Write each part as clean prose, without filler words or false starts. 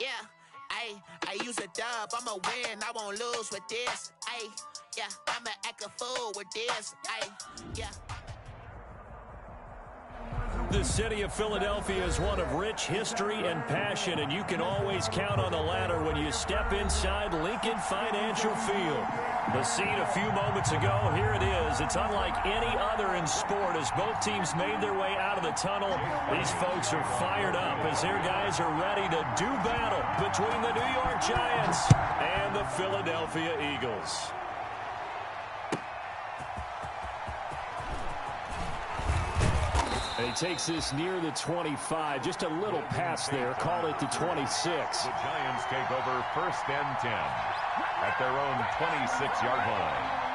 Yeah, I use a dub, I'ma win, I won't lose with this. Yeah, I'ma act a fool with this. Yeah. The city of Philadelphia is one of rich history and passion, and you can always count on the ladder when you step inside Lincoln Financial Field. The scene a few moments ago, here it is. It's unlike any other in sport as both teams made their way out of the tunnel. These folks are fired up as their guys are ready to do battle between the New York Giants and the Philadelphia Eagles. And he takes this near the 25. Just a little pass there. Call it the 26. The Giants take over 1st and 10 at their own 26-yard line.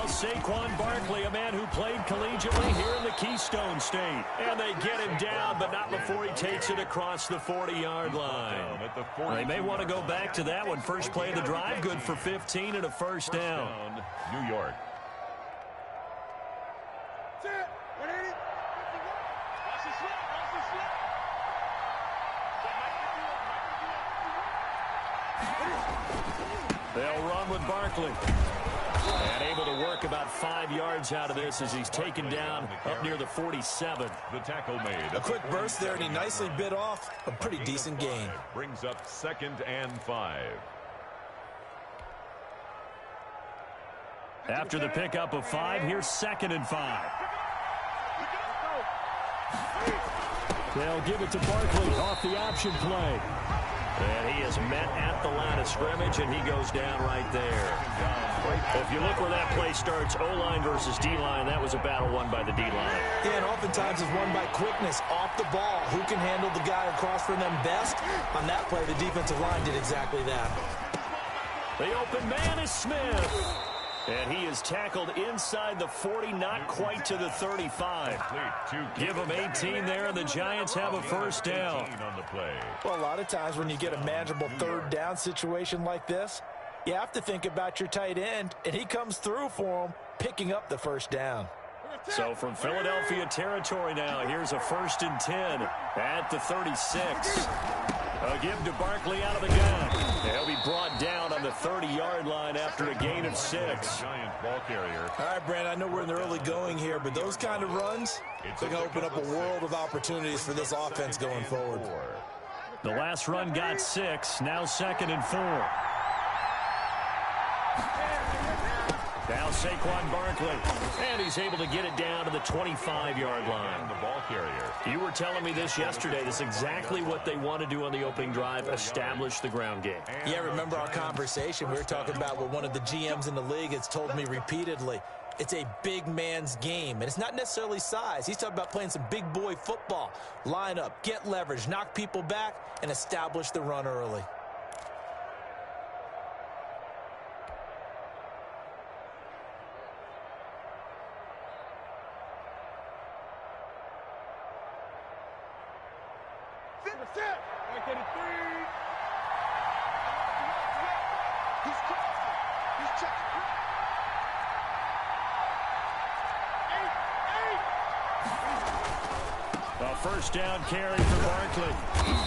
Saquon Barkley, a man who played collegiately here in the Keystone State. And they get him down, but not before he takes it across the 40-yard line. They may want to go back to that one. First play of the drive, good for 15 and a first down. New York. They'll run with Barkley. And able to work about 5 yards out of this as he's taken down up near the 47. The tackle made. A quick burst there, and he nicely bit off a pretty decent gain. Brings up 2nd and 5. After the pickup of 5, here's 2nd and 5. They'll give it to Barkley off the option play. And he is met at the line of scrimmage, and he goes down right there. If you look where that play starts, O-line versus D-line, that was a battle won by the D-line. Yeah, and oftentimes it's won by quickness off the ball. Who can handle the guy across from them best? On that play, the defensive line did exactly that. The open man is Smith. And he is tackled inside the 40, not quite to the 35. Give him 18 there, and the Giants have a first down. Well, a lot of times when you get a manageable 3rd down situation like this, you have to think about your tight end, and he comes through for him, picking up the first down. So from Philadelphia territory now, here's a 1st and 10 at the 36. A give to Barkley out of the gun. He'll be brought down on the 30-yard line after a gain of 6. Giant ball carrier. All right, Brand, I know we're in the early going here, but those kind of runs, they're going to open up a world of opportunities for this offense going forward. The last run got 6, now 2nd and 4. Now Saquon Barkley, and he's able to get it down to the 25-yard line. The ball carrier. You were telling me this yesterday. This is exactly what they want to do on the opening drive, establish the ground game. Yeah, remember our conversation? We were talking about what one of the GMs in the league has told me repeatedly. It's a big man's game, and it's not necessarily size. He's talking about playing some big boy football. Line up, get leverage, knock people back, and establish the run early. First down carry for Barkley.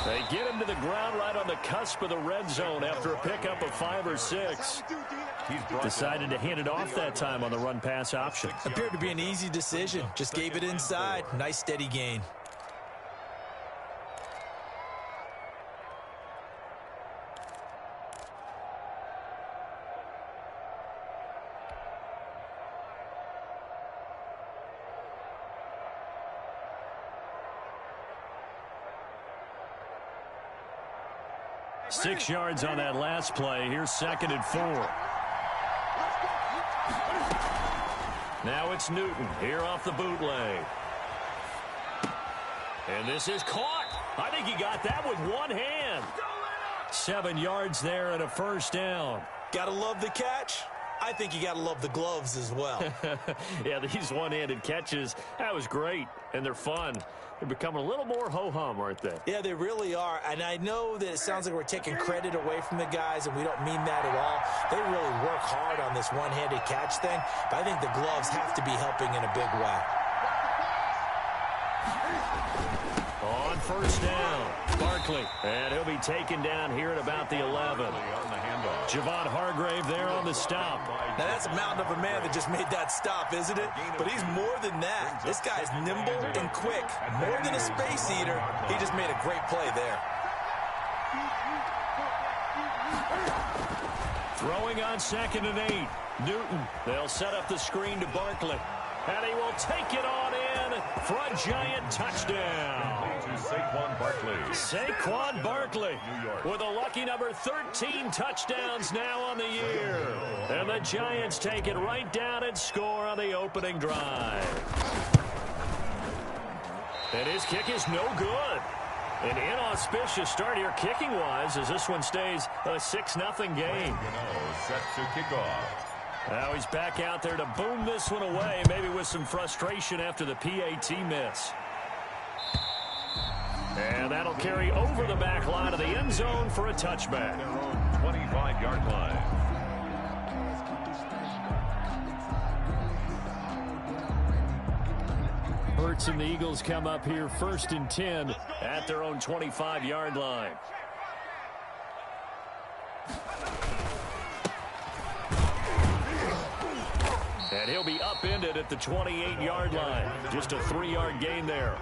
They get him to the ground right on the cusp of the red zone after a pickup of 5 or 6. He's decided to hand it off that time on the run-pass option. Appeared to be an easy decision. Just gave it inside. Nice steady gain. Six yards on that last play. Here's 2nd and 4. Now it's Newton here off the bootleg. And this is caught. I think he got that with one hand. 7 yards there and a first down. Gotta love the catch. I think you got to love the gloves as well. Yeah, these one-handed catches, that was great, and they're fun. They're becoming a little more ho-hum, aren't they? Yeah, they really are. And I know that it sounds like we're taking credit away from the guys, and we don't mean that at all. They really work hard on this one-handed catch thing, but I think the gloves have to be helping in a big way. On first down, Barkley. And he'll be taken down here at about the 11. Javon Hargrave there on the stop. Now, that's a mountain of a man that just made that stop, isn't it? But he's more than that. This guy's nimble and quick. More than a space eater, he just made a great play there. Throwing on 2nd and 8. Newton. They'll set up the screen to Barkley. And he will take it on in for a giant touchdown. Saquon Barkley. Saquon Barkley with a lucky number 13 touchdowns now on the year. And the Giants take it right down and score on the opening drive. And his kick is no good. An inauspicious start here kicking-wise as this one stays a 6-0 game. Set to kick off. Now he's back out there to boom this one away, maybe with some frustration after the PAT miss. And that'll carry over the back line of the end zone for a touchback. Their own 25-yard line. Hurts and the Eagles come up here 1st and 10 at their own 25-yard line. And he'll be upended at the 28-yard line. Just a 3-yard gain there.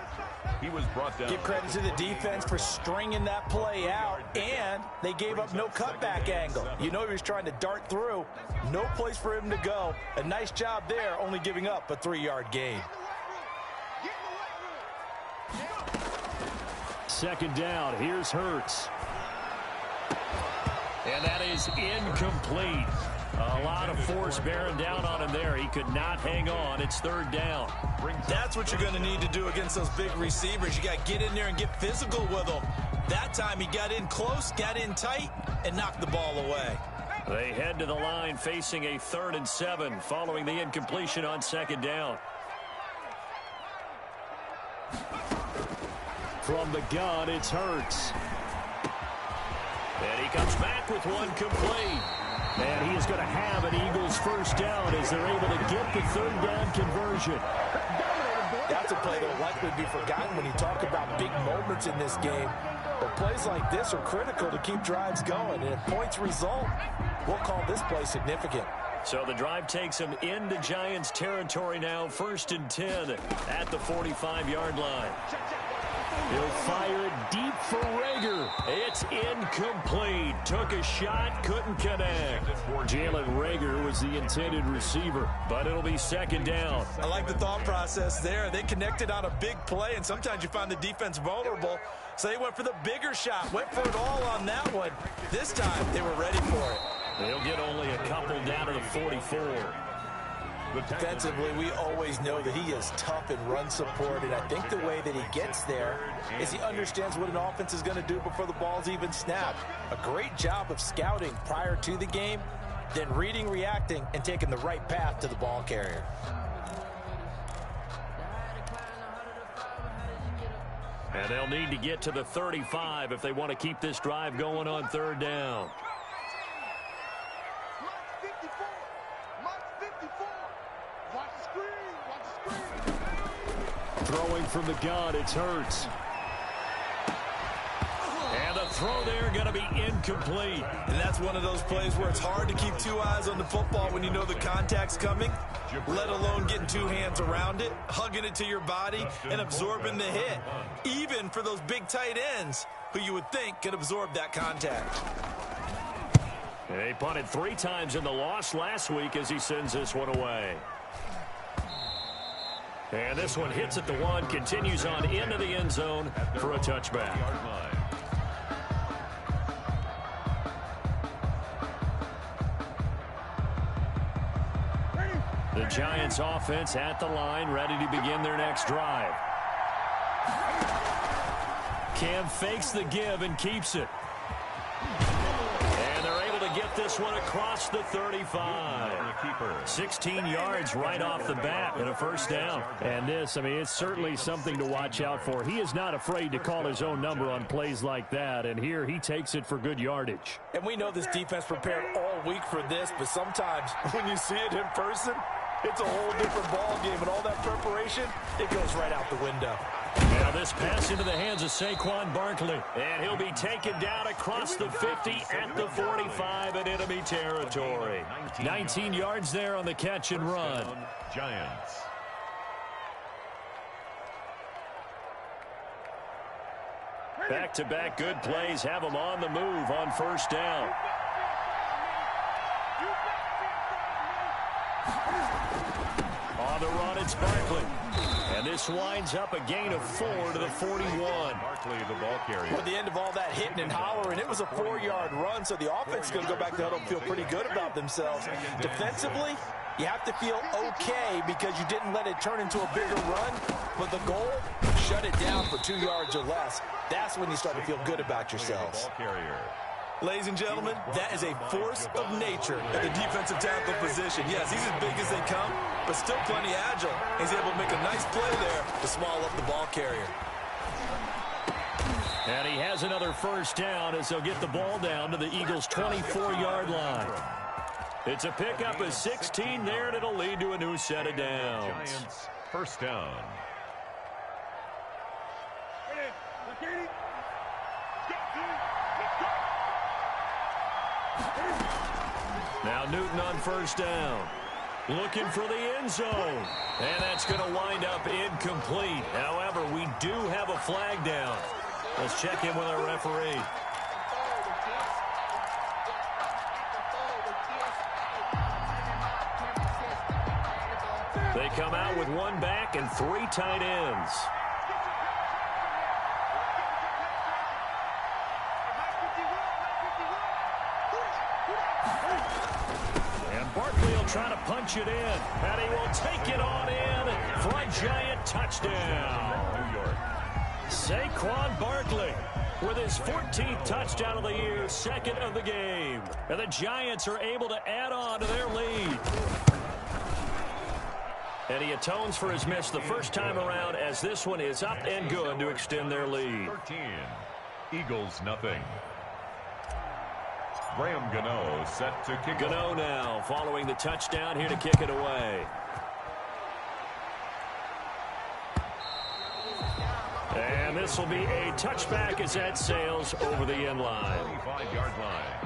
He was brought down. Give credit to the defense for stringing that play out, and they gave up no cutback angle. You know he was trying to dart through. No place for him to go. A nice job there, only giving up a 3-yard gain. 2nd down. Here's Hurts. And that is incomplete. A lot of force bearing down on him there. He could not hang on. It's 3rd down. That's what you're going to need to do against those big receivers. You got to get in there and get physical with them. That time he got in close, got in tight, and knocked the ball away. They head to the line facing a 3rd and 7 following the incompletion on 2nd down. From the gun, it's Hurts. And he comes back with one complete. And he is going to have an Eagles 1st down as they're able to get the 3rd down conversion. That's a play that will likely be forgotten when you talk about big moments in this game. But plays like this are critical to keep drives going. And if points result, we'll call this play significant. So the drive takes him into Giants territory now, 1st and 10 at the 45-yard line. He'll fire it deep for Reagor. It's incomplete. Took a shot, couldn't connect. Jalen Reagor was the intended receiver, but it'll be 2nd down. I like the thought process there. They connected on a big play, and sometimes you find the defense vulnerable. So they went for the bigger shot, went for it all on that one. This time, they were ready for it. They'll get only a couple down to the 44. Defensively, we always know that he is tough in run support, and I think the way that he gets there is he understands what an offense is going to do before the ball's even snapped. A great job of scouting prior to the game, then reading, reacting, and taking the right path to the ball carrier. And they'll need to get to the 35 if they want to keep this drive going on 3rd down. Throwing from the gun, it's Hurts. And the throw there going to be incomplete. And that's one of those plays where it's hard to keep 2 eyes on the football when you know the contact's coming, let alone getting 2 hands around it, hugging it to your body, and absorbing the hit. Even for those big tight ends who you would think could absorb that contact. And they punted 3 times in the loss last week as he sends this one away. And this one hits at the 1, continues on into the end zone for a touchback. The Giants offense at the line, ready to begin their next drive. Cam fakes the give and keeps it. And they're able to get get this one across the 35. 16 yards right off the bat and a first down. And this, I mean, it's certainly something to watch out for. He is not afraid to call his own number on plays like that, and here he takes it for good yardage. And we know this defense prepared all week for this, but sometimes when you see it in person, it's a whole different ball game, and all that preparation, it goes right out the window. Now this pass into the hands of Saquon Barkley, and he'll be taken down across the 50 at the 45 in enemy territory. 19 yards there on the catch and run. Giants. Back-to-back good plays have them on the move on first down. On the run, it's Barkley. And this winds up a gain of 4 to the 41. Barkley, the ball carrier. At the end of all that hitting and hollering, it was a 4-yard run, so the offense is going to go back to huddle and feel pretty good about themselves. Defensively, you have to feel okay because you didn't let it turn into a bigger run, but the goal, shut it down for 2 yards or less. That's when you start to feel good about yourselves. Ball carrier. Ladies and gentlemen, that is a force of nature at the defensive tackle position. Yes, he's as big as they come, but still plenty agile. He's able to make a nice play there to small up the ball carrier. And he has another first down as they'll get the ball down to the Eagles' 24-yard line. It's a pickup of 16 there, and it'll lead to a new set of downs. Giants, first down. Now Newton on first down. Looking for the end zone. And that's going to wind up incomplete. However, we do have a flag down. Let's check in with our referee. They come out with one back and 3 tight ends. Trying to punch it in, and he will take it on in for a Giant touchdown. New York. Saquon Barkley with his 14th touchdown of the year, 2nd of the game. And the Giants are able to add on to their lead. And he atones for his miss the first time around as this one is up and good to extend their lead. 13. Eagles nothing. Graham Gano set to kick. Gano now following the touchdown here to kick it away. And this will be a touchback as that sails over the end line. 25-yard line.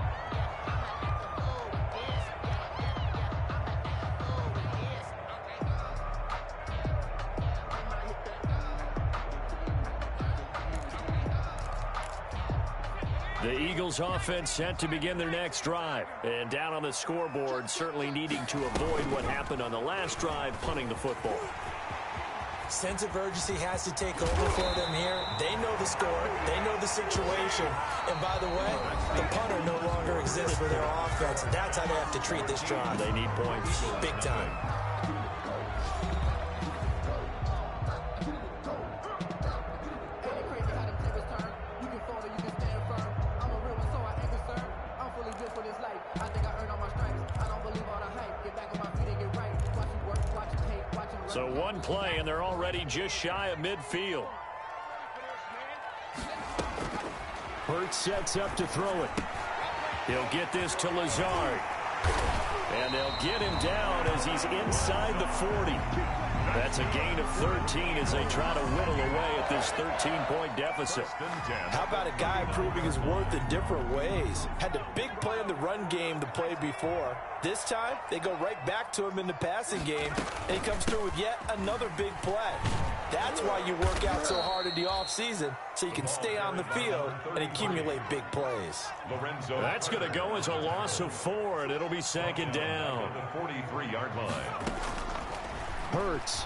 The Eagles offense set to begin their next drive. And down on the scoreboard, certainly needing to avoid what happened on the last drive, punting the football. Sense of urgency has to take over for them here. They know the score. They know the situation. And by the way, the punter no longer exists for their offense. That's how they have to treat this drive. They need points. Big time. So one play, and they're already just shy of midfield. Hurts sets up to throw it. He'll get this to Lazard. And they'll get him down as he's inside the 40. That's a gain of 13 as they try to whittle away at this 13-point deficit. How about a guy proving his worth in different ways? Had the big play in the run game the play before. This time, they go right back to him in the passing game, and he comes through with yet another big play. That's why you work out so hard in the offseason, so you can stay on the field and accumulate big plays. That's going to go as a loss of 4, and it'll be second down. The 43-yard line. Hurts.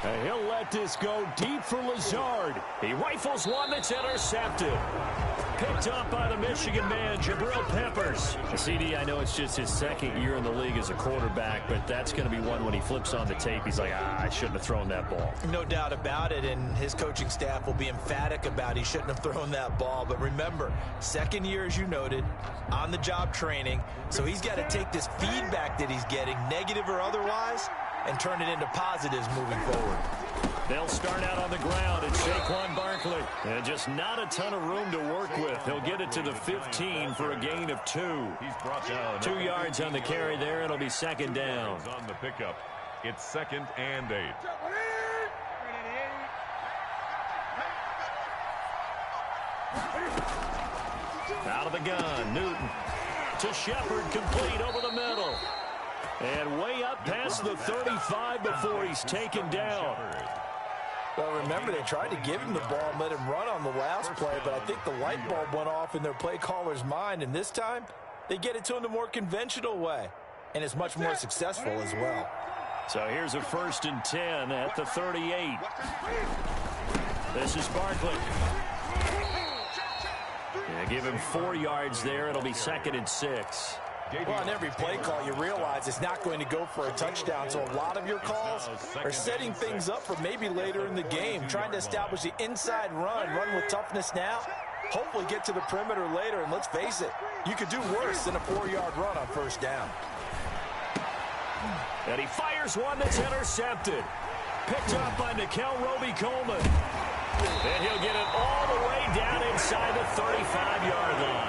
And he'll let this go deep for Lazard. He rifles one that's intercepted. Picked up by the Michigan man, Jabril Peppers. CD, I know it's just his second year in the league as a quarterback, but that's going to be one when he flips on the tape. He's like, I shouldn't have thrown that ball. No doubt about it, and his coaching staff will be emphatic about he shouldn't have thrown that ball. But remember, second year, as you noted, on-the-job training, so he's got to take this feedback that he's getting, negative or otherwise, and turn it into positives moving forward. They'll start out on the ground, and Saquon Barkley. And just not a ton of room to work with. He'll get it to the 15 for a gain of 2. He's brought down 2 yards on the carry there. It'll be second down. On the pickup, it's 2nd and 8. Out of the gun, Newton to Shepard, complete over the middle. And way up past the 35 before he's taken down. Well, remember, they tried to give him the ball and let him run on the last play, but I think the light bulb went off in their play caller's mind, and this time they get it to him the more conventional way, and it's much more successful as well. So here's a 1st and 10 at the 38. This is Barkley. Yeah, give him 4 yards there. It'll be 2nd and 6. Well, on every play call, you realize it's not going to go for a touchdown, so a lot of your calls are setting things up for maybe later in the game, trying to establish the inside run with toughness now, hopefully get to the perimeter later, and let's face it, you could do worse than a 4-yard run on 1st down. And he fires one that's intercepted. Picked up by Nickel Roby-Coleman. And he'll get it all the way down inside the 35-yard line.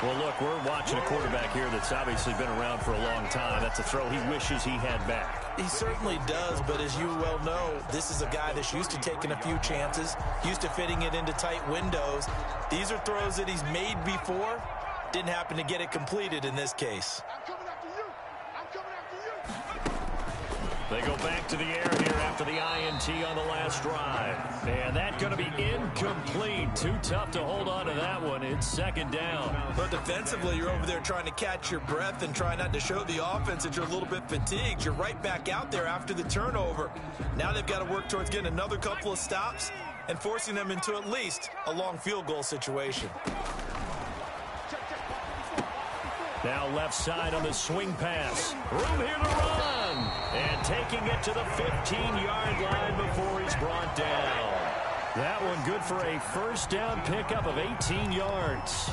Well, look, we're watching a quarterback here that's obviously been around for a long time. That's a throw he wishes he had back. He certainly does, but as you well know, this is a guy that's used to taking a few chances, used to fitting it into tight windows. These are throws that he's made before. Didn't happen to get it completed in this case. They go back to the air here after the INT on the last drive. And that's going to be incomplete. Too tough to hold on to that one. It's 2nd down. But defensively, you're over there trying to catch your breath and try not to show the offense that you're a little bit fatigued. You're right back out there after the turnover. Now they've got to work towards getting another couple of stops and forcing them into at least a long field goal situation. Now left side on the swing pass. Room here to run. And taking it to the 15-yard line before he's brought down. That one good for a 1st down pickup of 18 yards.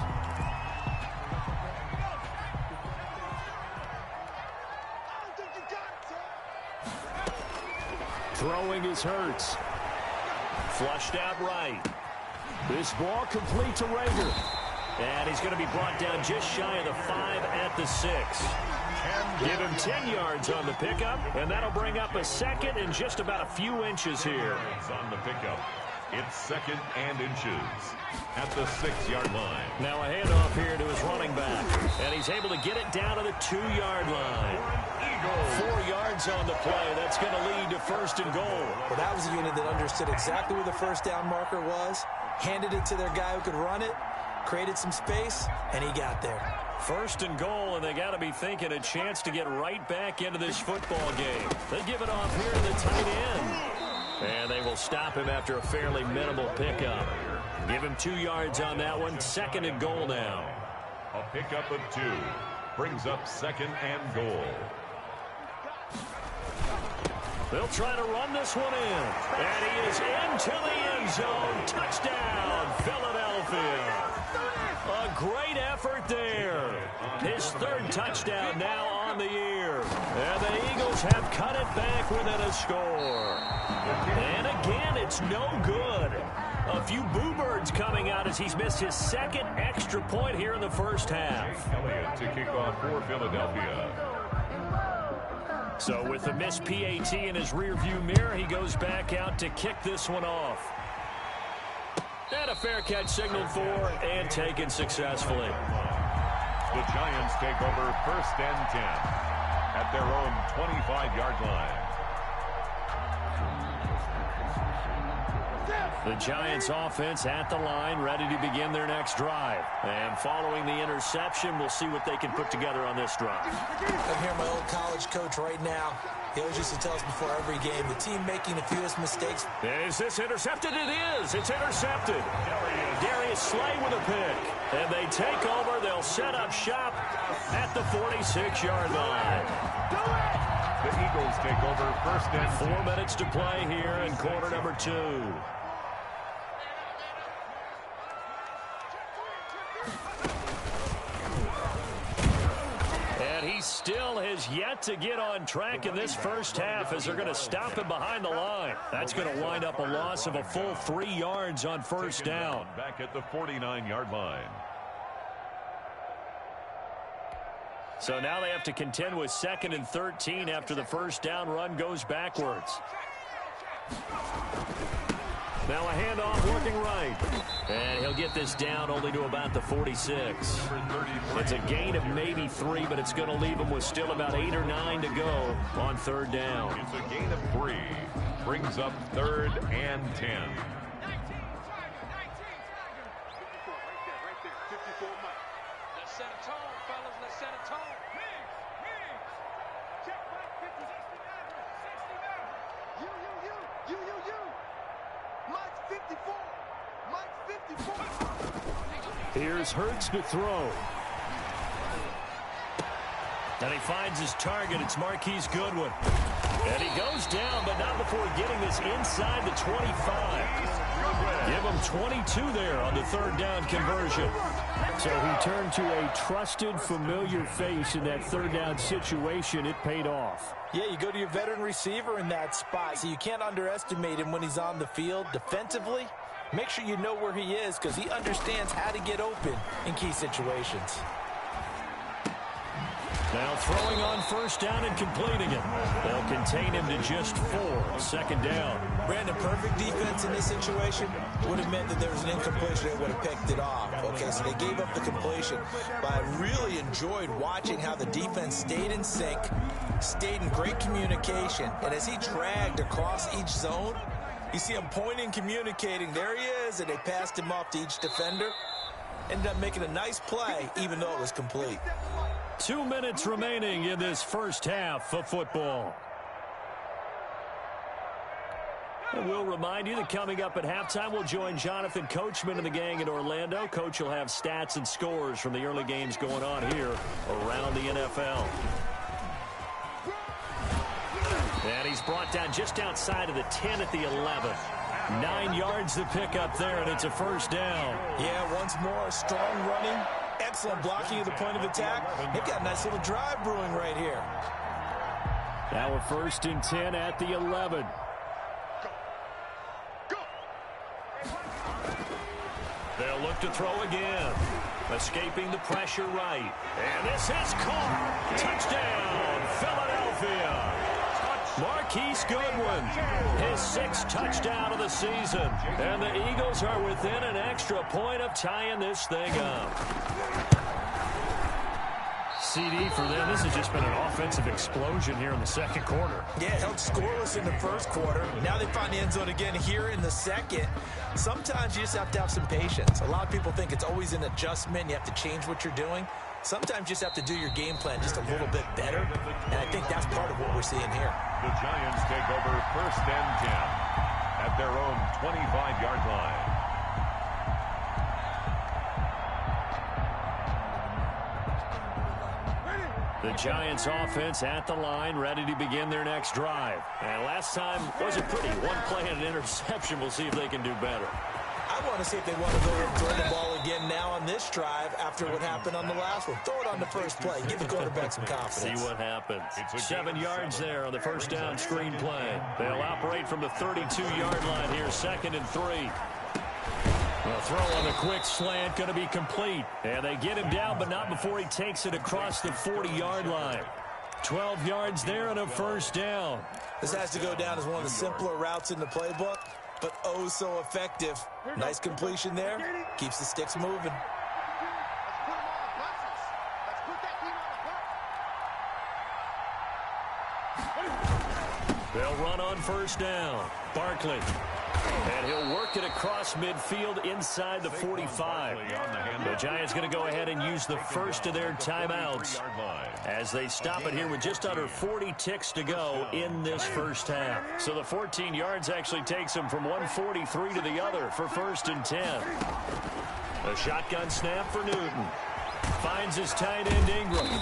Throwing is Hurts. Flushed out right. This ball complete to Rager. And he's going to be brought down just shy of the 5 at the 6. Give him 10 yards on the pickup, and that'll bring up a 2nd and just about a few inches here. On the pickup, it's 2nd and inches at the 6-yard line. Now a handoff here to his running back, and he's able to get it down to the 2-yard line. 4 yards on the play. That's going to lead to 1st and goal. Well, that was a unit that understood exactly where the 1st down marker was, handed it to their guy who could run it, created some space, and he got there. 1st and goal, and they got to be thinking a chance to get right back into this football game. They give it off here to the tight end. And they will stop him after a fairly minimal pickup. Give him 2 yards on that one. 2nd and goal now. A pickup of 2 brings up 2nd and goal. They'll try to run this one in. And he is into the end zone. Touchdown, Philadelphia. A great effort there. His 3rd touchdown now on the year. And the Eagles have cut it back within a score. And again, it's no good. A few boo birds coming out as he's missed his 2nd extra point here in the 1st half. Elliott to kick off for Philadelphia. So with the missed PAT in his rearview mirror, he goes back out to kick this one off. And a fair catch signaled for and taken successfully. The Giants take over 1st and 10 at their own 25-yard line. The Giants offense at the line, ready to begin their next drive. And following the interception, we'll see what they can put together on this drive. I'm here, my old college coach right now. He always used to tell us before every game, the team making the fewest mistakes. Is this intercepted? It is. It's intercepted. Darius Slay with a pick. And they take over. They'll set up shop at the 46-yard line. The Eagles take over first and 4 minutes to play here in quarter number 2. And he still has yet to get on track in this first half as they're going to stop him behind the line. That's going to wind up a loss of a full 3 yards on first down. Back at the 49-yard line. So now they have to contend with 2nd and 13 after the first down run goes backwards. Now a handoff working right. And he'll get this down only to about the 46. It's a gain of maybe 3, but it's going to leave him with still about 8 or 9 to go on third down. It's a gain of 3. Brings up 3rd and 10. Let's set a tone, fellas. Let's set a tone. Here's Hurts to throw. And he finds his target. It's Marquise Goodwin. And he goes down, but not before getting this inside the 25. Give him 22 there on the third down conversion. So he turned to a trusted, familiar face in that third down situation. It paid off. Yeah, you go to your veteran receiver in that spot, so you can't underestimate him when he's on the field defensively. Make sure you know where he is because he understands how to get open in key situations. Now throwing on first down and completing it. They'll contain him to just 4. Second down. Brandon, perfect defense in this situation would have meant that there was an incompletion that would have picked it off. Okay, so they gave up the completion. But I really enjoyed watching how the defense stayed in sync, stayed in great communication. And as he dragged across each zone, you see him pointing, communicating. There he is, and they passed him off to each defender. Ended up making a nice play, even though it was complete. 2 minutes remaining in this first half of football. And we'll remind you that coming up at halftime, we'll join Jonathan Coachman and the gang in Orlando. Coach will have stats and scores from the early games going on here around the NFL. And he's brought down just outside of the 10 at the 11. 9 yards to pick up there, and it's a first down. Yeah, once more, strong running. Excellent blocking at the point of attack. They've got a nice little drive brewing right here. Now we're 1st and 10 at the 11. They'll look to throw again. Escaping the pressure right. And this is caught. Touchdown, Philadelphia. Marquise Goodwin, his 6th touchdown of the season. And the Eagles are within an extra point of tying this thing up. CD for them. This has just been an offensive explosion here in the second quarter. Yeah, held scoreless in the first quarter. Now they find the end zone again here in the second. Sometimes you just have to have some patience. A lot of people think it's always an adjustment. You have to change what you're doing. Sometimes you just have to do your game plan just a little bit better. And I think that's part of what we're seeing here. The Giants take over 1st and 10 at their own 25-yard line. The Giants offense at the line, ready to begin their next drive. And last time wasn't pretty. 1 play and an interception. We'll see if they can do better. I want to see if they want to go and throw the ball again now on this drive after what happened on the last one. Throw it on the first play. Give the quarterback some confidence. See what happens. 7 yards there on the first down screen play. They'll operate from the 32-yard line here, 2nd and 3. The throw on the quick slant going to be complete. And they get him down, but not before he takes it across the 40-yard line. 12 yards there and a first down. This has to go down as one of the simpler routes in the playbook, but oh so effective. Nice completion there. Keeps the sticks moving. They'll run on first down. Barkley. And he'll work it across midfield inside the 45. The Giants going to go ahead and use the first of their timeouts as they stop it here with just under 40 ticks to go in this first half. So the 14 yards actually takes them from 143 to the other for 1st and 10. A shotgun snap for Newton. Finds his tight end Ingram.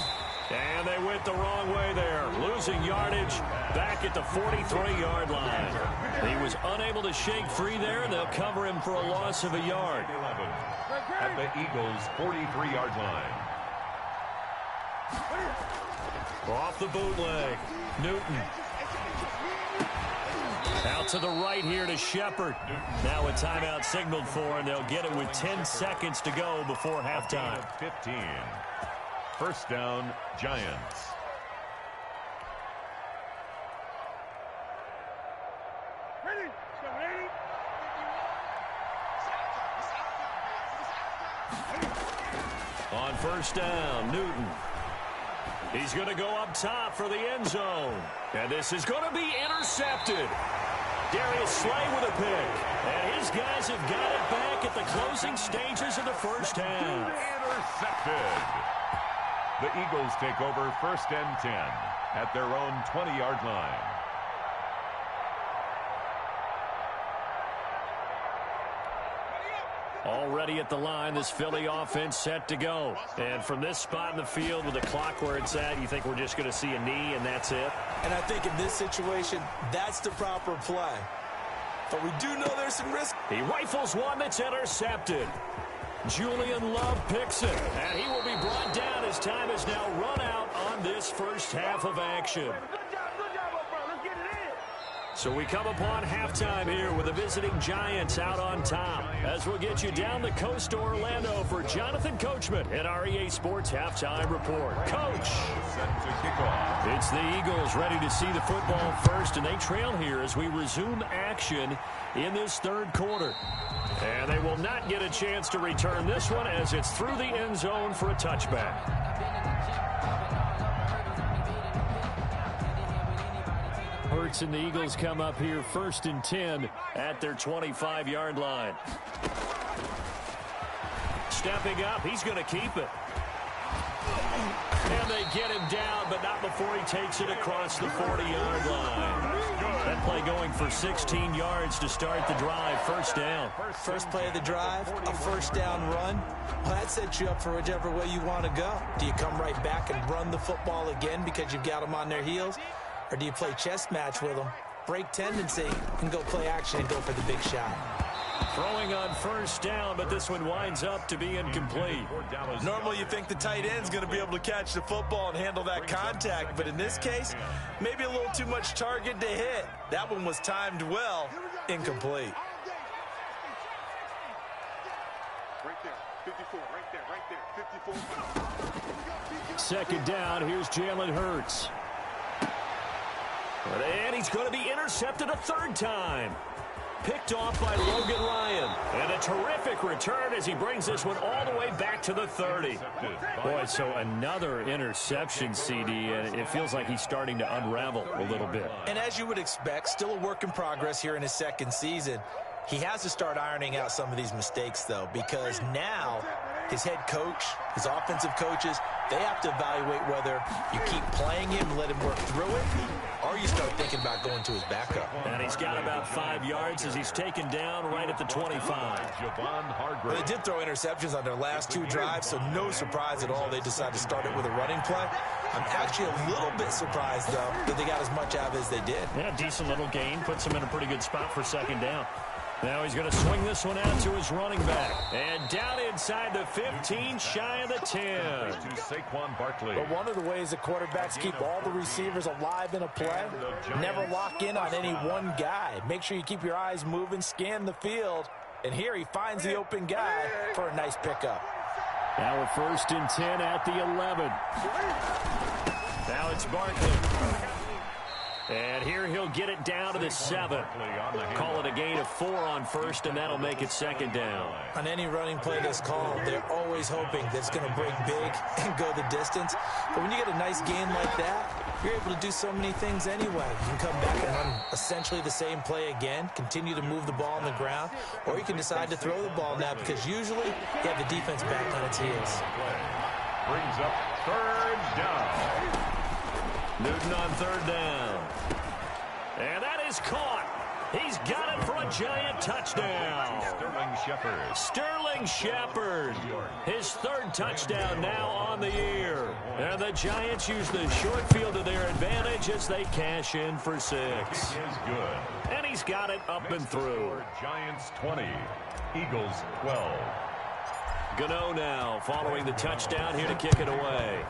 And they went the wrong way there, losing yardage back at the 43-yard line. He was unable to shake free there, and they'll cover him for a loss of a yard. At the Eagles' 43-yard line. Off the bootleg, Newton. Out to the right here to Shepard. Now a timeout signaled for, and they'll get it with 10 seconds to go before halftime. 15. First down, Giants. On first down, Newton. He's going to go up top for the end zone. And this is going to be intercepted. Darius Slay with a pick. And his guys have got it back at the closing stages of the first half. Intercepted. The Eagles take over 1st and 10 at their own 20-yard line. Already at the line, this Philly offense set to go. And from this spot in the field with the clock where it's at, you think we're just going to see a knee and that's it? And I think in this situation, that's the proper play. But we do know there's some risk. He rifles one that's intercepted. Julian Love picks it, and he will be brought down as time is now run out on this first half of action. So we come upon halftime here with the visiting Giants out on top. As we'll get you down the coast to Orlando for Jonathan Coachman at our EA Sports Halftime Report. Coach! Set to kick off. It's the Eagles ready to see the football first, and they trail here as we resume action in this third quarter. And they will not get a chance to return this one as it's through the end zone for a touchback. Hurts and the Eagles come up here 1st and 10 at their 25-yard line. Stepping up, he's going to keep it. And they get him down, but not before he takes it across the 40-yard line. That play going for 16 yards to start the drive. First down. First play of the drive, a first down run. Well, that sets you up for whichever way you want to go. Do you come right back and run the football again because you've got them on their heels? Or do you play chess match with them, break tendency, and go play action and go for the big shot? Throwing on first down, but this one winds up to be incomplete. Normally you think the tight end's going to be able to catch the football and handle that contact, but in this case, maybe a little too much target to hit. That one was timed well, incomplete. Right there, 54, right there, 54. Second down, here's Jalen Hurts. And he's going to be intercepted a third time. Picked off by Logan Ryan. And a terrific return as he brings this one all the way back to the 30. Boy, so another interception, CD, and it feels like he's starting to unravel a little bit. And as you would expect, still a work in progress here in his second season. He has to start ironing out some of these mistakes, though, because now his head coach, his offensive coaches, they have to evaluate whether you keep playing him and let him work through it, or you start thinking about going to his backup. And he's got about 5 yards as he's taken down right at the 25. Well, they did throw interceptions on their last two drives, so no surprise at all they decided to start it with a running play. I'm actually a little bit surprised, though, that they got as much out of it as they did. Yeah, decent little gain. Puts him in a pretty good spot for second down. Now he's going to swing this one out to his running back. And down inside the 15, shy of the 10. To Saquon Barkley. But one of the ways that quarterbacks keep all the receivers alive in a play, never lock in on any one guy. Make sure you keep your eyes moving, scan the field. And here he finds the open guy for a nice pickup. Now a 1st and 10 at the 11. Now it's Barkley. And here he'll get it down to the 7. Call it a gain of 4 on first, and that'll make it second down. On any running play that's called, they're always hoping that it's going to break big and go the distance. But when you get a nice gain like that, you're able to do so many things anyway. You can come back and run essentially the same play again, continue to move the ball on the ground, or you can decide to throw the ball now because usually you have the defense back on its heels. Brings up third down. Newton on third down. And that is caught. He's got it for a Giant touchdown. Sterling Shepard. Sterling Shepard. His third touchdown now on the year. And the Giants use the short field to their advantage as they cash in for 6. Is good. And he's got it up and through. Giants 20. Eagles 12. Gano now following the touchdown here to kick it away.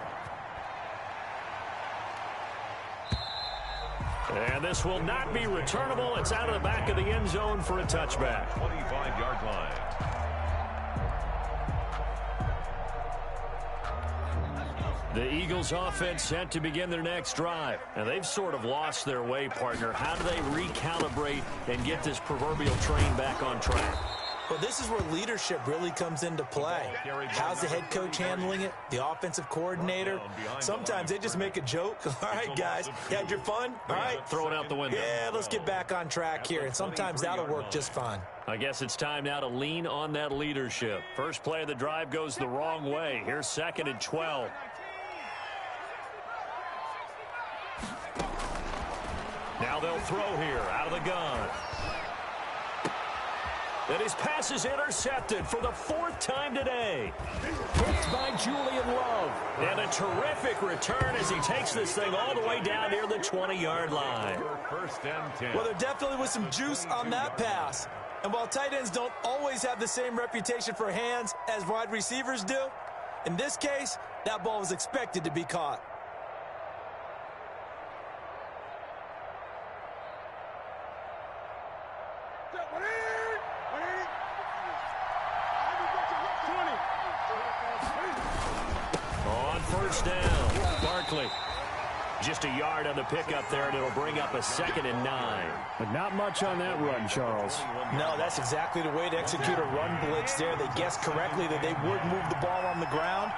And this will not be returnable. It's out of the back of the end zone for a touchback. 25-yard line. The Eagles offense set to begin their next drive. And they've sort of lost their way, partner. How do they recalibrate and get this proverbial train back on track? Well, this is where leadership really comes into play. How's the head coach handling it? The offensive coordinator? Sometimes they just make a joke. All right, guys, you had your fun? All right. Throw it out the window. Yeah, let's get back on track here. And sometimes that'll work just fine. I guess it's time now to lean on that leadership. First play of the drive goes the wrong way. Here's 2nd and 12. Now they'll throw here out of the gun. And his pass is intercepted for the 4th time today. Hit by Julian Love. And a terrific return as he takes this thing all the way down near the 20-yard line. First and 10. Well, there definitely was some juice on that pass. And while tight ends don't always have the same reputation for hands as wide receivers do, in this case, that ball was expected to be caught. Down. Barkley. Just a yard on the pickup there, and it'll bring up a 2nd and 9. But not much on that run, Charles. No, that's exactly the way to execute a run blitz there. They guessed correctly that they would move the ball on the ground,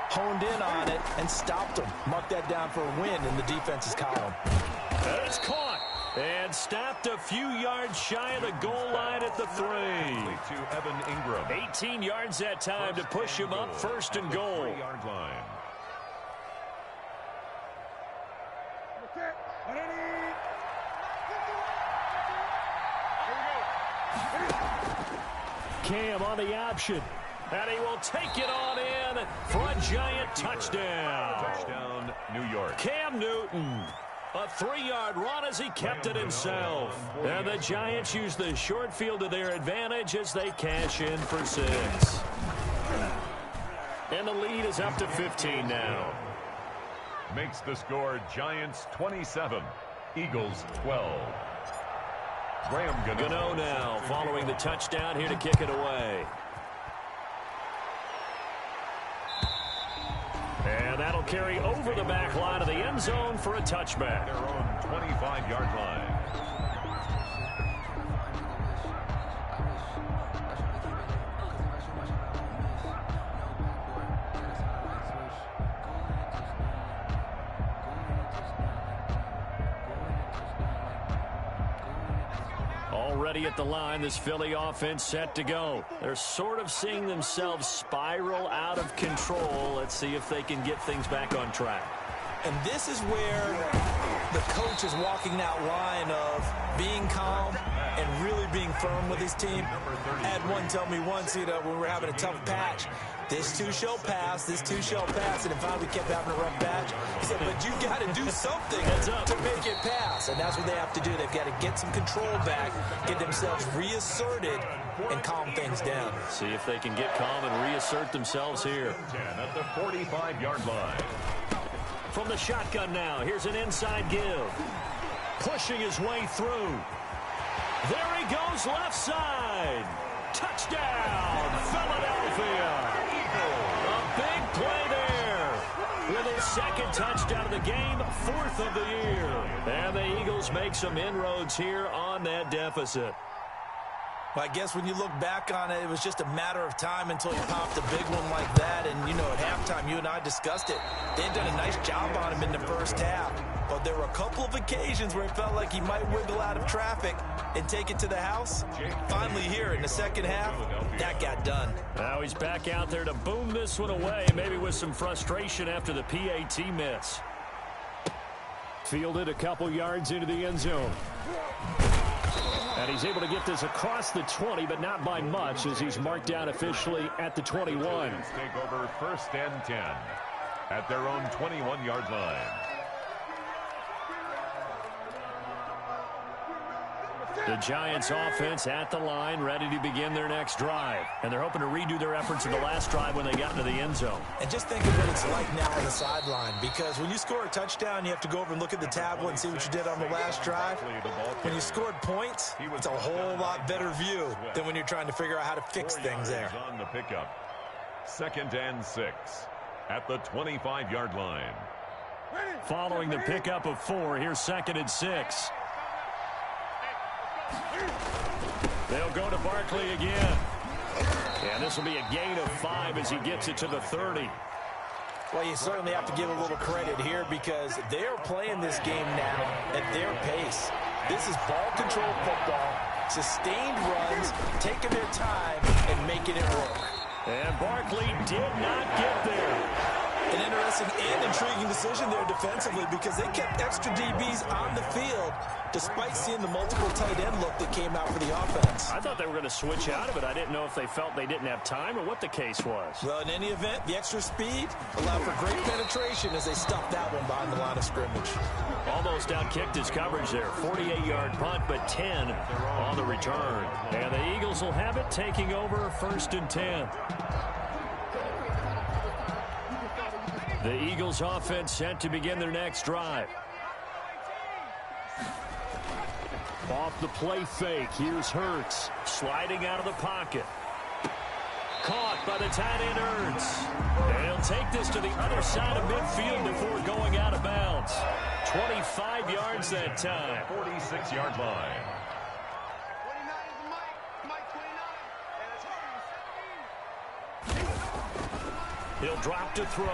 honed in on it, and stopped them. Mark that down for a win in the defense's column. And it's caught and stopped a few yards shy of the goal line at the 3. To Evan Ingram. 18 yards that time to push him up 1st and goal. 3-yard line. Cam on the option. And he will take it on in for a Giant touchdown. Touchdown, New York. Cam Newton. A 3-yard run as he kept it himself. And the Giants use the short field to their advantage as they cash in for 6. And the lead is up to 15 now. Makes the score Giants 27, Eagles 12. Graham Gano now following the touchdown here to kick it away. And that'll carry over the back line of the end zone for a touchback. Their own 25-yard line. Already at the line, this Philly offense set to go. They're sort of seeing themselves spiral out of control. Let's see if they can get things back on track. And this is where the coach is walking that line of being calm and really being firm with his team. I had one tell me once, when we were having a tough patch, this too shall pass, this too shall pass, and finally we kept having a rough patch. He said, but you got to do something to make it pass, and that's what they have to do. They've got to get some control back, get themselves reasserted, and calm things down. See if they can get calm and reassert themselves here. 10 at the 45-yard line. From the shotgun now, here's an inside give. Pushing his way through. There he goes left side. Touchdown, Philadelphia. A big play there. With his 2nd touchdown of the game, 4th of the year. And the Eagles make some inroads here on that deficit. Well, I guess when you look back on it, it was just a matter of time until he popped a big one like that. And, at halftime, you and I discussed it. They had done a nice job on him in the first half. But but there were a couple of occasions where it felt like he might wiggle out of traffic and take it to the house. Finally here in the second half, that got done. Now he's back out there to boom this one away, maybe with some frustration after the PAT miss. Fielded a couple yards into the end zone. And he's able to get this across the 20, but not by much, as he's marked down officially at the 21. Take over 1st and 10 at their own 21-yard line. The Giants offense at the line, ready to begin their next drive. And they're hoping to redo their efforts in the last drive when they got into the end zone. And just think of what it's like now on the sideline, because when you score a touchdown, you have to go over and look at the tablet and see what you did on the last drive. When you scored points, it's a whole lot better view than when you're trying to figure out how to fix things there. On the pickup. 2nd and 6 at the 25-yard line. Following the pickup of 4, here's 2nd and 6. They'll go to Barkley again. And this will be a gain of 5 as he gets it to the 30. Well, you certainly have to give a little credit here because they're playing this game now at their pace. This is ball control football, sustained runs, taking their time and making it work. And Barkley did not get there. An interesting and intriguing decision there defensively because they kept extra DBs on the field despite seeing the multiple tight end look that came out for the offense. I thought they were going to switch out of it. I didn't know if they felt they didn't have time or what the case was. Well, in any event, the extra speed allowed for great penetration as they stuffed that one behind the line of scrimmage. Almost outkicked his coverage there. 48-yard punt, but 10 on the return. And the Eagles will have it, taking over 1st and 10. The Eagles offense set to begin their next drive. Off the play fake, here's Hurts. Sliding out of the pocket. Caught by the tight end Hurts. And he'll take this to the other side of midfield before going out of bounds. 25 yards that time. 46-yard line. He'll drop to throw.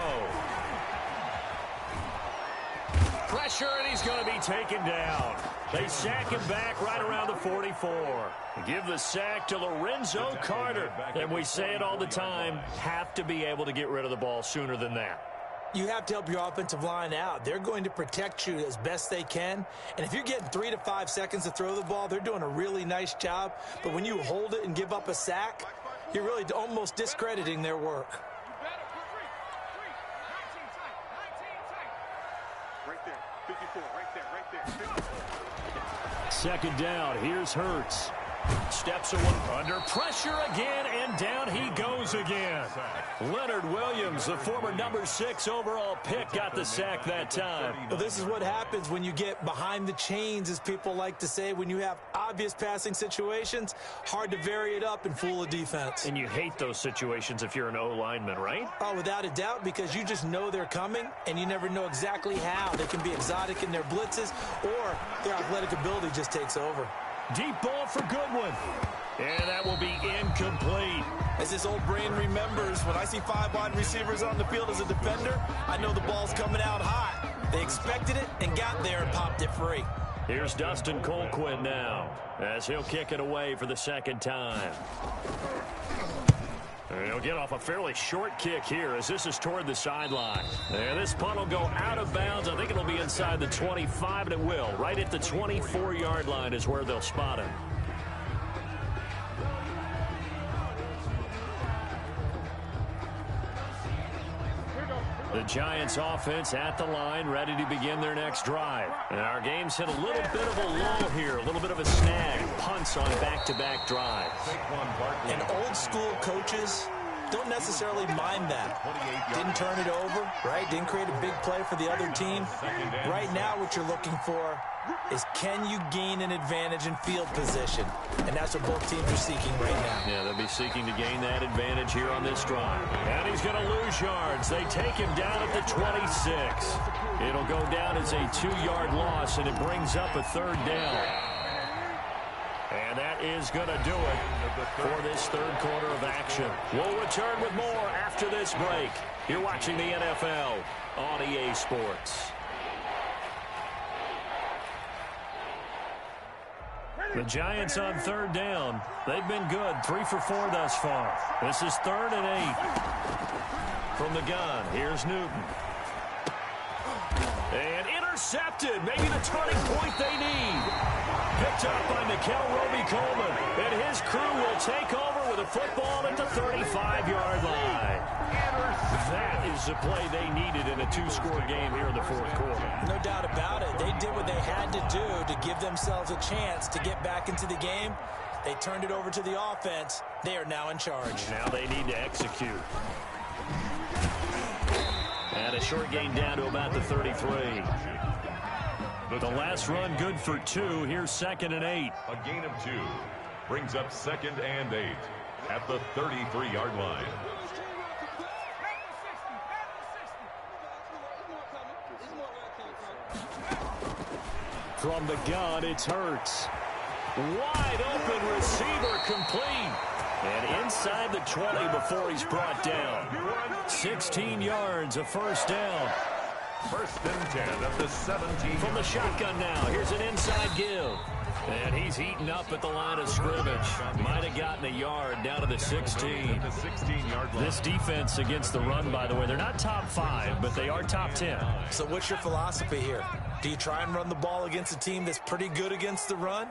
Pressure, and he's going to be taken down. They sack him back right around the 44. Give the sack to Lorenzo Carter. And we say it all the time, have to be able to get rid of the ball sooner than that. You have to help your offensive line out. They're going to protect you as best they can. And if you're getting 3 to 5 seconds to throw the ball, they're doing a really nice job. But when you hold it and give up a sack, you're really almost discrediting their work. Right there, 54, right there. 2nd down, here's Hurts. Steps away under pressure again, and down he goes again. Leonard Williams, the former number 6 overall pick, got the sack that time. Well, this is what happens when you get behind the chains, as people like to say. When you have obvious passing situations, hard to vary it up and fool a defense. And you hate those situations if you're an O-lineman, right? Oh, without a doubt, because you just know they're coming, and you never know exactly how. They can be exotic in their blitzes, or their athletic ability just takes over. Deep ball for Goodwin. And that will be incomplete. As this old brain remembers, when I see 5 wide receivers on the field as a defender, I know the ball's coming out hot. They expected it and got there and popped it free. Here's Dustin Colquhoun now, as he'll kick it away for the 2nd time. He'll get off a fairly short kick here as this is toward the sideline. And this punt will go out of bounds. I think it'll be inside the 25, and it will. Right at the 24-yard line is where they'll spot him. The Giants offense at the line, ready to begin their next drive. And our game's hit a little bit of a lull here, a little bit of a snag. Punts on back-to-back drives. And old school coaches don't necessarily mind that. Didn't turn it over, right? Didn't create a big play for the other team. Right now what you're looking for is, can you gain an advantage in field position? And that's what both teams are seeking right now. Yeah, they'll be seeking to gain that advantage here on this drive. And he's going to lose yards. They take him down at the 26. It'll go down as a 2-yard loss, and it brings up a 3rd down. And that is going to do it for this 3rd quarter of action. We'll return with more after this break. You're watching the NFL on EA Sports. The Giants on third down. They've been good, 3 for 4 thus far. This is 3rd and 8. From the gun, here's Newton. And intercepted. Maybe the turning point they need. Picked up by Nikel Roby-Coleman. And his crew will take over with a football at the 35-yard line. That is the play they needed in a 2-score game here in the 4th quarter. No doubt about it. They did what they had to do to give themselves a chance to get back into the game. They turned it over to the offense. They are now in charge. Now they need to execute. And a short gain down to about the 33. The last run good for 2. Here's 2nd and 8. A gain of 2 brings up 2nd and 8 at the 33-yard line. From the gun, it's Hurts. Wide open receiver complete. And inside the 20 before he's brought down. 16 yards, a first down. 1st and 10 at the 17. From the shotgun now, here's an inside give. And he's heating up at the line of scrimmage. Might have gotten a yard down to the 16. This defense against the run, by the way, they're not top 5, but they are top 10. So what's your philosophy here? Do you try and run the ball against a team that's pretty good against the run?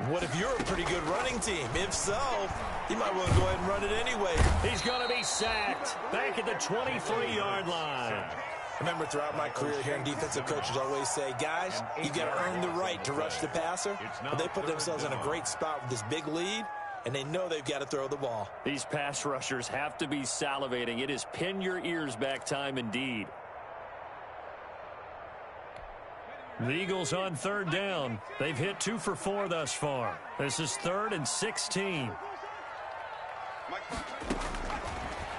What if you're a pretty good running team? If so, you might want to go ahead and run it anyway. He's going to be sacked back at the 23-yard line. Remember, throughout my career, hearing defensive coaches always say, guys, you got to earn the right to rush the passer. But they put themselves in a great spot with this big lead, and they know they've got to throw the ball. These pass rushers have to be salivating. It is pin your ears back time indeed. The Eagles on third down. They've hit 2 for 4 thus far. This is 3rd and 16.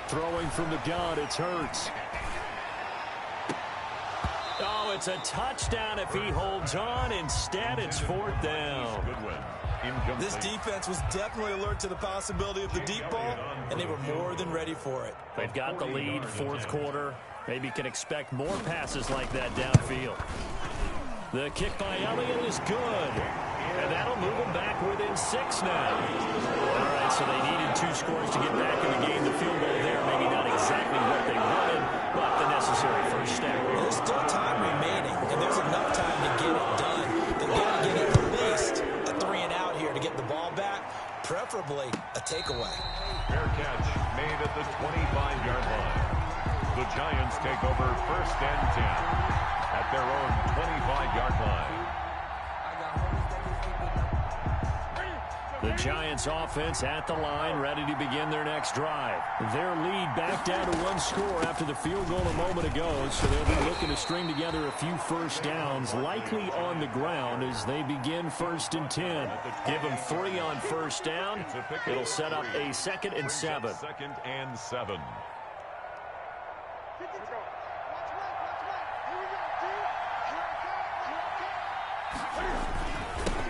Throwing from the gun, it's Hurts. Oh, it's a touchdown if he holds on. Instead, it's 4th down. This defense was definitely alert to the possibility of the deep ball, and they were more than ready for it. They've got the lead, 4th quarter. Maybe can expect more passes like that downfield. The kick by Elliott is good. And that'll move them back within 6 now. All right, so they needed 2 scores to get back in the game. The field goal there, maybe not exactly what they wanted, but the necessary first step. There's still time remaining, and there's enough time to get it done. They've got to get at least a 3-and-out here to get the ball back, preferably a takeaway. Fair catch made at the 25-yard line. The Giants take over 1st and 10 at their own 25-yard line. The Giants offense at the line, ready to begin their next drive. Their lead back down to 1 score after the field goal a moment ago, so they'll be looking to string together a few first downs, likely on the ground as they begin 1st and 10. Give them 3 on first down. It'll set up a 2nd and 7. 2nd and 7.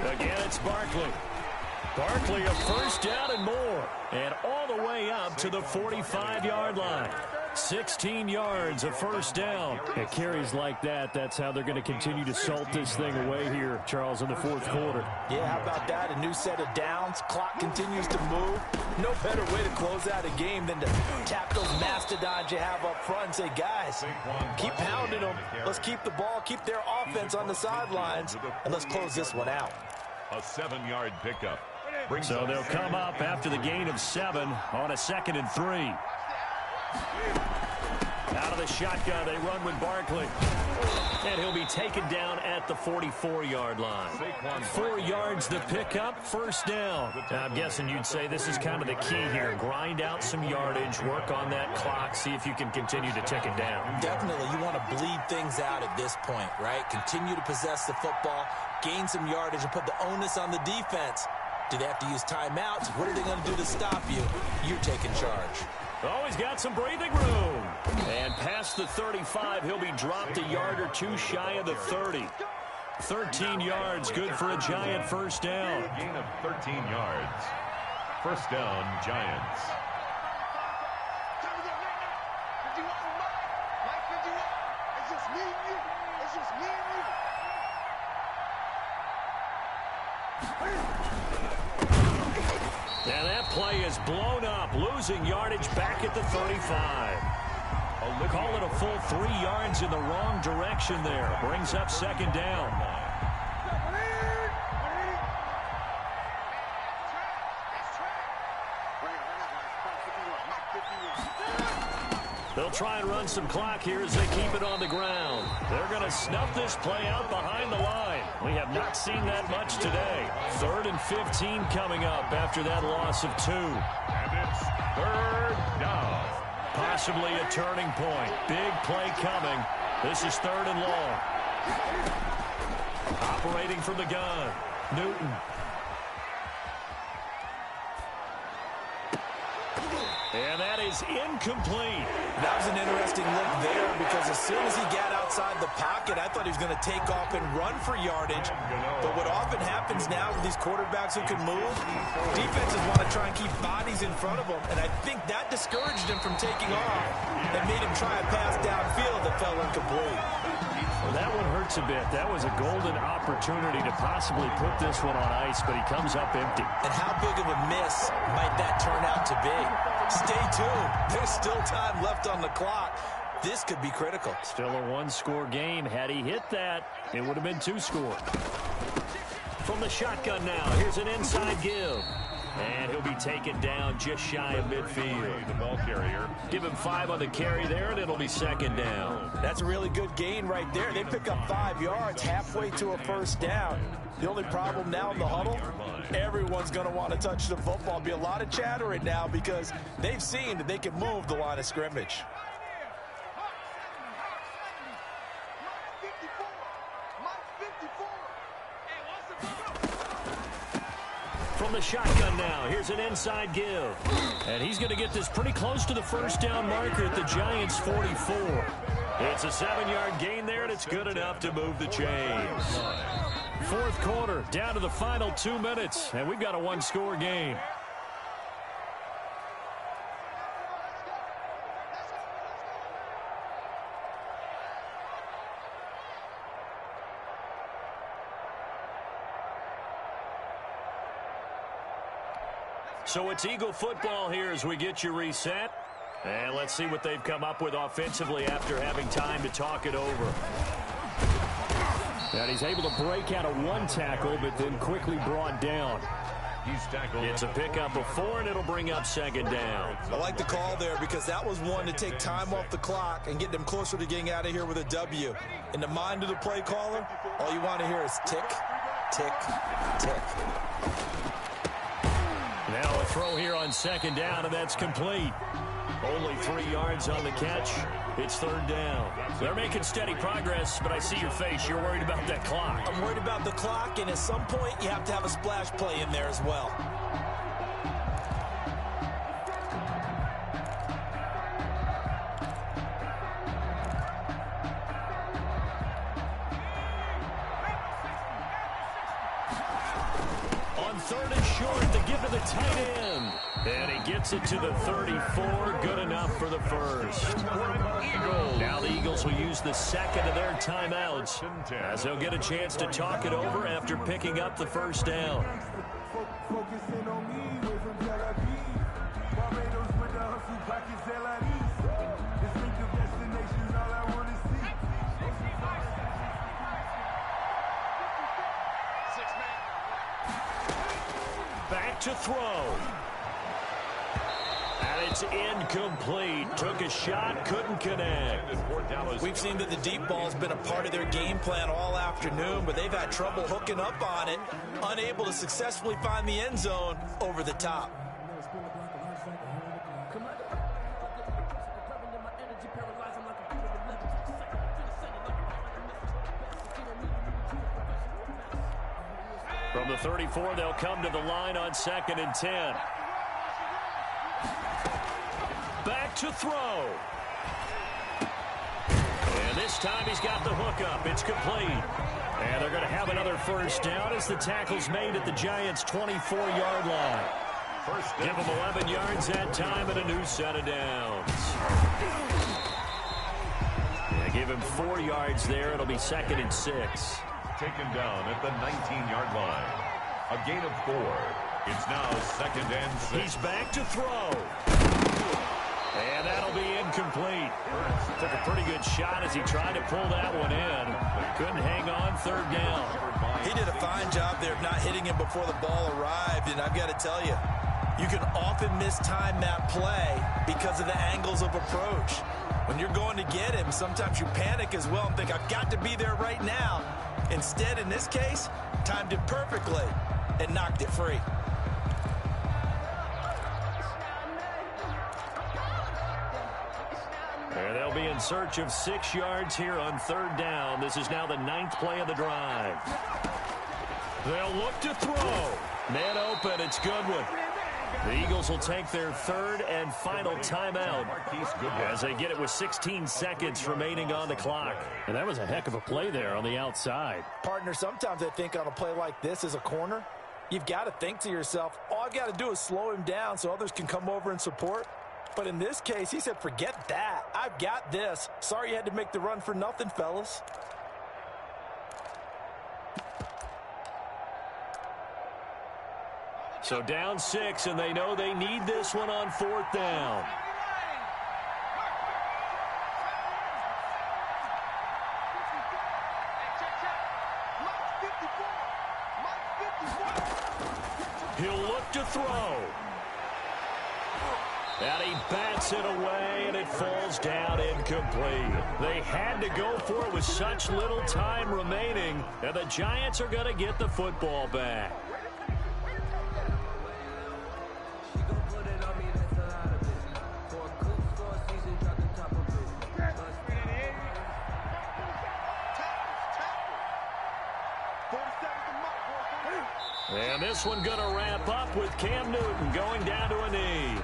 Again, it's Barkley. Barkley a first down and more. And all the way up to the 45-yard line. 16 yards, a first down. At carries like that, that's how they're going to continue to salt this thing away here, Charles, in the 4th quarter. Yeah, how about that? A new set of downs. Clock continues to move. No better way to close out a game than to tap those mastodons you have up front and say, guys, keep pounding them. Let's keep the ball, keep their offense on the sidelines, and let's close this one out. A 7-yard pickup. So they'll come up after the gain of 7 on a 2nd and 3. Out of the shotgun, they run with Barkley. And he'll be taken down at the 44-yard line. 4 yards the pickup, first down. Now, I'm guessing you'd say this is kind of the key here. Grind out some yardage, work on that clock, see if you can continue to tick it down. Definitely, you want to bleed things out at this point, right? Continue to possess the football, gain some yardage, and put the onus on the defense. Do they have to use timeouts? What are they going to do to stop you? You're taking charge. Oh, he's got some breathing room. And past the 35, he'll be dropped a yard or 2 shy of the 30. 13 yards, good for a Giant first down. A gain of 13 yards. First down, Giants. And that play is blown up, losing yardage back at the 35. Call it a full 3 yards in the wrong direction there. Brings up second down. They'll try and run some clock here as they keep it on the ground. They're going to snuff this play out behind the line. We have not seen that much today. 3rd and 15 coming up after that loss of 2. And it's 3rd down. Possibly a turning point. Big play coming. This is 3rd and long. Operating from the gun, Newton. And that is incomplete. That was an interesting look there because as soon as he got outside the pocket, I thought he was going to take off and run for yardage. But what often happens now with these quarterbacks who can move, defenses want to try and keep bodies in front of them. And I think that discouraged him from taking off and made him try a pass downfield that fell incomplete. Well, that one hurts a bit. That was a golden opportunity to possibly put this one on ice, but he comes up empty. And how big of a miss might that turn out to be? Stay tuned. There's still time left on the clock. This could be critical. Still a 1-score game. Had he hit that, it would have been 2 score. From the shotgun now, here's an inside give. And he'll be taken down just shy of midfield. The ball carrier. Give him 5 on the carry there, and it'll be second down. That's a really good gain right there. They pick up 5 yards halfway to a first down. The only problem now in the huddle, everyone's going to want to touch the football. Be a lot of chattering now because they've seen that they can move the line of scrimmage. From the shotgun now, here's an inside give. And he's going to get this pretty close to the first down marker at the Giants' 44. It's a 7-yard gain there, and it's good enough to move the chains. 4th quarter, down to the final 2 minutes, and we've got a 1-score game. So it's Eagle football here as we get you reset. And let's see what they've come up with offensively after having time to talk it over. And he's able to break out of 1 tackle, but then quickly brought down. He's tackled. It's a pickup of 4, and it'll bring up second down. I like the call there because that was one to take time off the clock and get them closer to getting out of here with a W. In the mind of the play caller, all you want to hear is tick, tick, tick. Now a throw here on second down, and that's complete. Only 3 yards on the catch. It's 3rd down. They're making steady progress, but I see your face. You're worried about that clock. I'm worried about the clock, and at some point, you have to have a splash play in there as well. On 3rd and short, they give to the tight end. And he gets it to the 34. Good enough for the first. Now the Eagles will use the second of their timeouts as they'll get a chance to talk it over after picking up the first down. Back to throw. And it's incomplete. Took a shot, couldn't connect. We've seen that the deep ball's been a part of their game plan all afternoon, but they've had trouble hooking up on it, unable to successfully find the end zone over the top. From the 34, they'll come to the line on 2nd and 10. Back to throw. And this time he's got the hook up. It's complete. And they're going to have another first down as the tackle's made at the Giants' 24-yard line. Give them 11 yards that time and a new set of downs. Yeah, give him 4 yards there. It'll be 2nd and 6. Taken down at the 19-yard line. A gain of 4. It's now 2nd and 6. He's back to throw. And that'll be incomplete. Took a pretty good shot as he tried to pull that one in, but couldn't hang on 3rd down. He did a fine job there of not hitting him before the ball arrived, and I've got to tell you, you can often mistime that play because of the angles of approach. When you're going to get him, sometimes you panic as well and think, I've got to be there right now. Instead, in this case, timed it perfectly and knocked it free. And they'll be in search of 6 yards here on 3rd down. This is now the 9th play of the drive. They'll look to throw. Man open. It's Goodwin. The Eagles will take their 3rd and final timeout as they get it with 16 seconds remaining on the clock. And that was a heck of a play there on the outside. Partner, sometimes I think on a play like this as a corner, you've got to think to yourself, all I got to do is slow him down so others can come over and support. But in this case, he said, forget that. I've got this. Sorry you had to make the run for nothing, fellas. So down 6, and they know they need this one on 4th down. He'll look to throw. And he bats it away, and it falls down incomplete. They had to go for it with such little time remaining, and the Giants are going to get the football back. And this one going to wrap up with Cam Newton going down to a knee.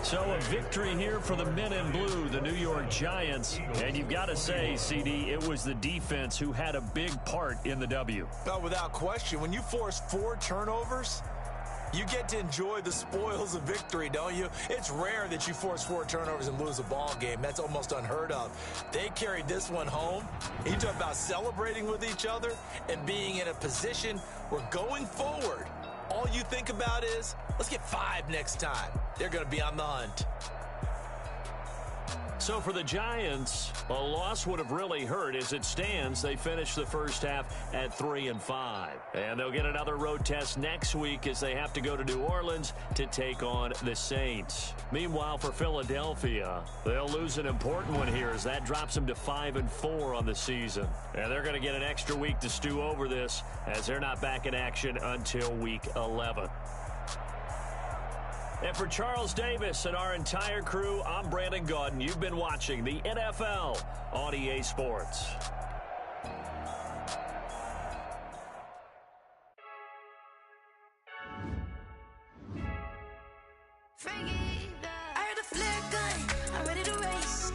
So a victory here for the men in blue, the New York Giants. And you've got to say, CD, it was the defense who had a big part in the W. Oh, without question. When you force 4 turnovers, you get to enjoy the spoils of victory, don't you? It's rare that you force 4 turnovers and lose a ball game. That's almost unheard of. They carried this one home. You talk about celebrating with each other and being in a position where going forward, all you think about is, let's get 5 next time. They're going to be on the hunt. So for the Giants, a loss would have really hurt. As it stands, they finished the first half at 3-5. And they'll get another road test next week as they have to go to New Orleans to take on the Saints. Meanwhile, for Philadelphia, they'll lose an important one here as that drops them to 5-4 on the season. And they're going to get an extra week to stew over this as they're not back in action until week 11. And for Charles Davis and our entire crew, I'm Brandon Gaudin. You've been watching the NFL on EA Sports. I heard a flare gun, I'm ready to race.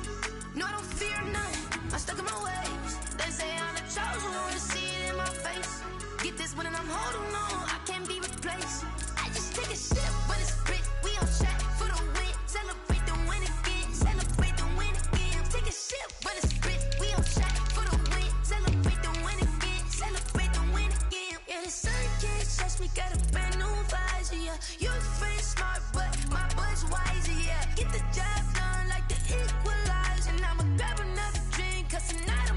No, I don't fear none, I'm stuck in my ways. They say I'm the chosen one, see it in my face. Get this one and I'm holding on, I can't be replaced. I just take a sip when it's split, we on track for the win. Celebrate the win again, celebrate the win again. Take a sip when it's split, we on track for the win. Celebrate the win again, celebrate the win again. Yeah, the sun can't touch me, got a brand new visor, yeah. You're friend smart, but my bud's wiser, yeah. Get the job done like the equalizer. I'ma grab another drink, cause tonight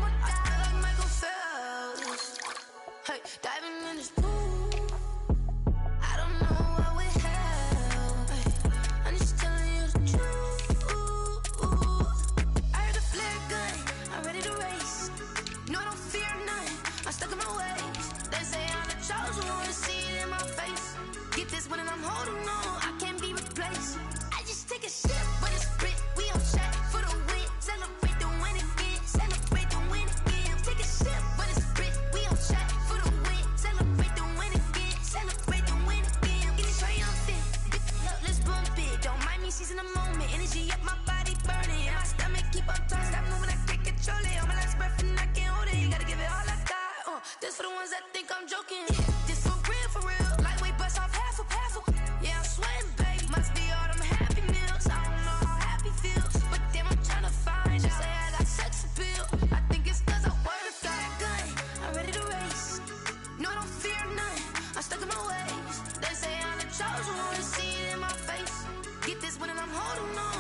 Get this one and I'm holding on.